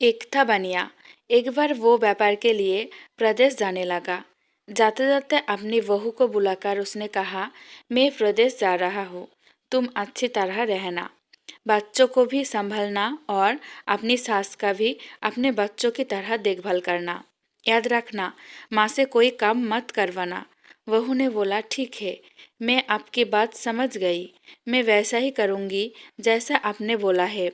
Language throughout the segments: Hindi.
एक था बनिया। एक बार वो व्यापार के लिए प्रदेश जाने लगा। जाते जाते अपनी बहू को बुलाकर उसने कहा, मैं प्रदेश जा रहा हूँ, तुम अच्छी तरह रहना, बच्चों को भी संभालना और अपनी सास का भी अपने बच्चों की तरह देखभाल करना। याद रखना, माँ से कोई काम मत करवाना। बहू ने बोला, ठीक है, मैं आपकी बात समझ गई, मैं वैसा ही करूँगी जैसा आपने बोला है।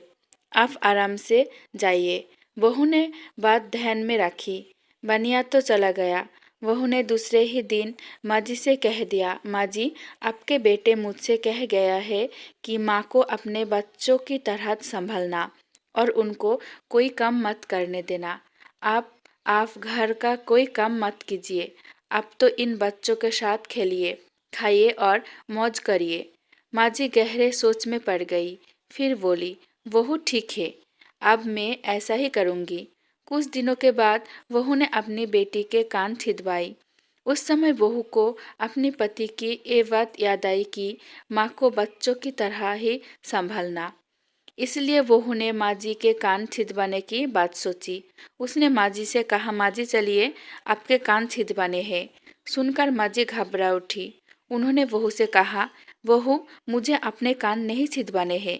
आप आराम से जाइए। बहू ने बात ध्यान में रखी। बनिया तो चला गया। बहू ने दूसरे ही दिन माँ जी से कह दिया, माँ जी, आपके बेटे मुझसे कह गया है कि माँ को अपने बच्चों की तरह संभालना और उनको कोई काम मत करने देना। आप घर का कोई काम मत कीजिए। आप तो इन बच्चों के साथ खेलिए, खाइए और मौज करिए। माँ जी गहरे सोच में पड़ गई। फिर बोली, बहू ठीक है, अब मैं ऐसा ही करूँगी। कुछ दिनों के बाद बहू ने अपनी बेटी के कान थिदवाई। उस समय बहू को अपने पति की ये बात याद आई कि माँ को बच्चों की तरह ही संभालना। इसलिए बहू ने माँ जी के कान छिदवाने की बात सोची। उसने माँ जी से कहा, माँ जी चलिए, आपके कान छिदवाने हैं। सुनकर माँ जी घबरा उठी। उन्होंने बहू से कहा, बहू, मुझे अपने कान नहीं छिदवाने हैं।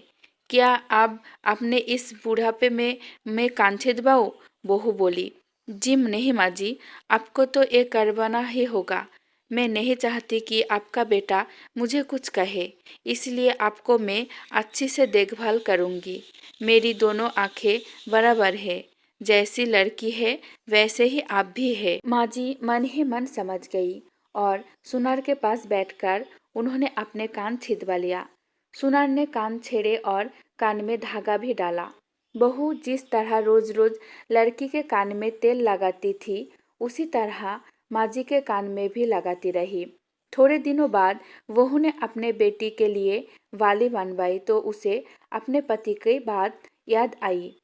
क्या आप अपने इस बुढ़ापे में मैं कान छिदवाऊँ? बहू बोली, जी नहीं माँ जी, आपको तो ये करवाना ही होगा। मैं नहीं चाहती कि आपका बेटा मुझे कुछ कहे, इसलिए आपको मैं अच्छी से देखभाल करूँगी। मेरी दोनों आंखें बराबर है, जैसी लड़की है वैसे ही आप भी है। माँ जी मन ही मन समझ गई और सुनार के पास बैठकर उन्होंने अपने कान छिदवा लिया। सुनार ने कान छेड़े और कान में धागा भी डाला। बहू जिस तरह रोज रोज लड़की के कान में तेल लगाती थी, उसी तरह माँ जी के कान में भी लगाती रही। थोड़े दिनों बाद बहू ने अपने बेटी के लिए वाली बनवाई तो उसे अपने पति की बात याद आई।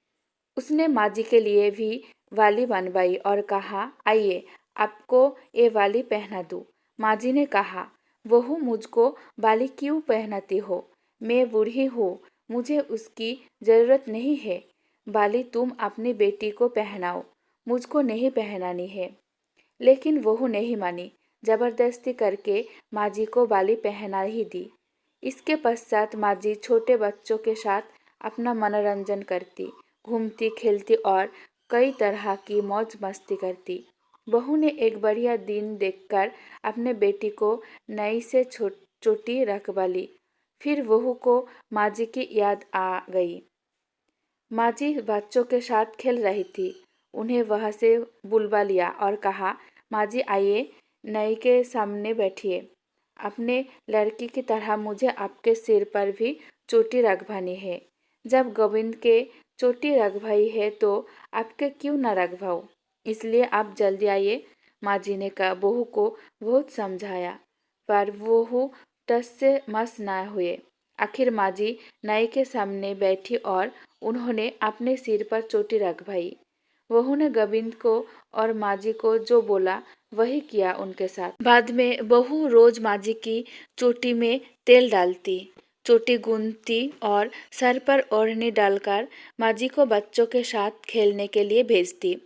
उसने माँ जी के लिए भी वाली बनवाई और कहा, आइए, आपको ये वाली पहना दूँ। माँ जी ने कहा, बहू, मुझको वाली क्यों पहनाती हो? मैं बूढ़ी हूँ, मुझे उसकी ज़रूरत नहीं है। वाली तुम अपनी बेटी को पहनाओ, मुझको नहीं पहनानी है। लेकिन बहू नहीं मानी। जबरदस्ती करके माँ जी को बाली पहना ही दी। इसके पश्चात माँ जी छोटे बच्चों के साथ अपना मनोरंजन करती, घूमती, खेलती और कई तरह की मौज मस्ती करती। बहू ने एक बढ़िया दिन देखकर अपने बेटी को नई से चोटी रखवा ली। फिर बहू को माँ जी की याद आ गई। माँ जी बच्चों के साथ खेल रही थी। उन्हें वहाँ से बुलवा लिया और कहा, माँ जी आइए, नई के सामने बैठिए। अपने लड़की की तरह मुझे आपके सिर पर भी चोटी रखवानी है। जब गोविंद के चोटी रखवाई है तो आपके क्यों न रखवाऊँ? इसलिए आप जल्दी आइए। माँ जी ने कहा, बहू को बहुत समझाया, पर बहू टस से मस न हुए। आखिर माँ जी नई के सामने बैठी और उन्होंने अपने सिर पर चोटी रखवाई। बहू ने गोविंद को और माँ जी को जो बोला वही किया उनके साथ। बाद में बहू रोज माँ जी की चोटी में तेल डालती, चोटी गूंथती और सर पर ओढ़नी डालकर माँ जी को बच्चों के साथ खेलने के लिए भेजती।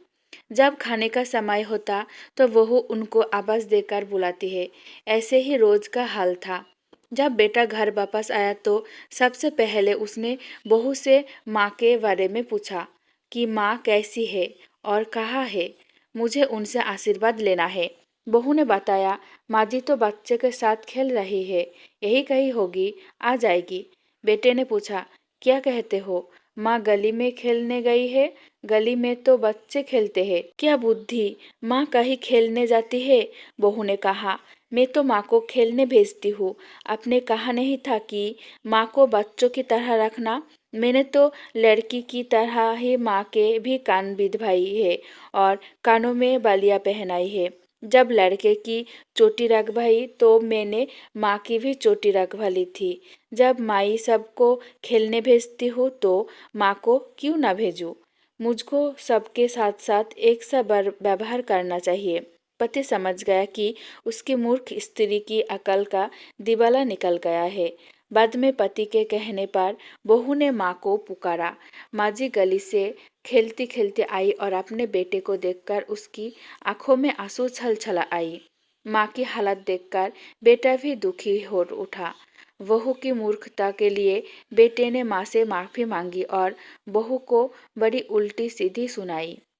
जब खाने का समय होता तो बहू उनको आवाज देकर बुलाती है। ऐसे ही रोज का हाल था। जब बेटा घर वापस आया तो सबसे पहले उसने बहू से माँ के बारे में पूछा कि माँ कैसी है और कहाँ है, मुझे उनसे आशीर्वाद लेना है। बहू ने बताया, माँ जी तो बच्चे के साथ खेल रही है, यही कहीं होगी, आ जाएगी। बेटे ने पूछा, क्या कहते हो, माँ गली में खेलने गई है? गली में तो बच्चे खेलते हैं, क्या बुद्धि, माँ कहीं खेलने जाती है? बहू ने कहा, मैं तो माँ को खेलने भेजती हूँ। आपने कहा नहीं था कि माँ को बच्चों की तरह रखना? मैंने तो लड़की की तरह ही माँ के भी कान बिधवाई है और कानों में बालियाँ पहनाई है। जब लड़के की चोटी रखवाई तो मैंने माँ की भी चोटी रखवा ली थी। जब माई सबको खेलने भेजती हूँ तो माँ को क्यों ना भेजूँ? मुझको सबके साथ साथ एक सा व्यवहार करना चाहिए। पति समझ गया कि उसकी मूर्ख स्त्री की अकल का दिवाला निकल गया है। बाद में पति के कहने पर बहू ने माँ को पुकारा। माँ जी गली से खेलती खेलती आई और अपने बेटे को देखकर उसकी आंखों में आंसू छलछला आई। माँ की हालत देखकर बेटा भी दुखी हो उठा। बहू की मूर्खता के लिए बेटे ने माँ से माफ़ी मांगी और बहू को बड़ी उल्टी सीधी सुनाई।